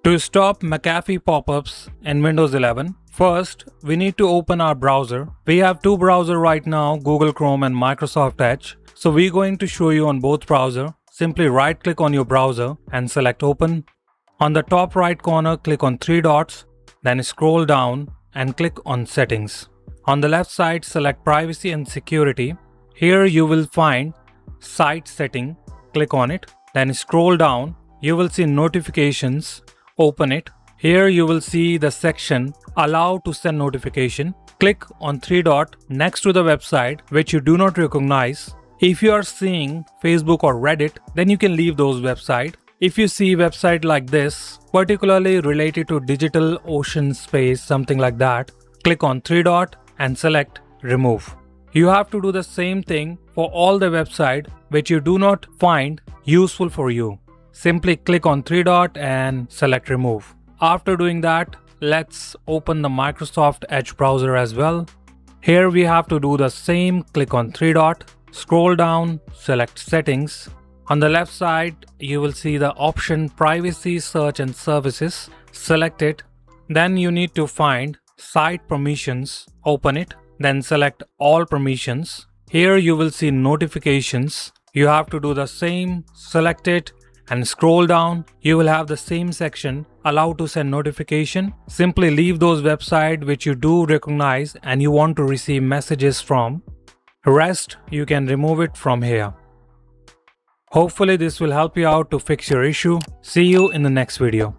To stop McAfee pop-ups in Windows 11, first we need to open our browser. We have two browsers right now, Google Chrome and Microsoft Edge. So we're going to show you on both browsers. Simply right click on your browser and select open. On the top right corner, click on three dots, then scroll down and click on settings. On the left side, select privacy and security. Here you will find site setting. Click on it, then scroll down. You will see notifications. Open it. Here you will see the section allow to send notification. Click on three dot next to the website which you do not recognize. If you are seeing Facebook or Reddit, then you can leave those websites. If you see website like this, particularly related to digital ocean space, something like that, click on three dot and select remove. You have to do the same thing for all the website which you do not find useful for you. Simply click on three dot and select remove. After doing that, let's open the Microsoft Edge browser as well. Here we have to do the same. Click on three dot, scroll down, select settings. On the left side, you will see the option privacy, search and services. Select it. Then you need to find site permissions. Open it. Then select all permissions. Here you will see notifications. You have to do the same. Select it and scroll down. You will have the same section, allow to send notification. Simply leave those websites which you do recognize and you want to receive messages from. Rest, you can remove it from here. Hopefully this will help you out to fix your issue. See you in the next video.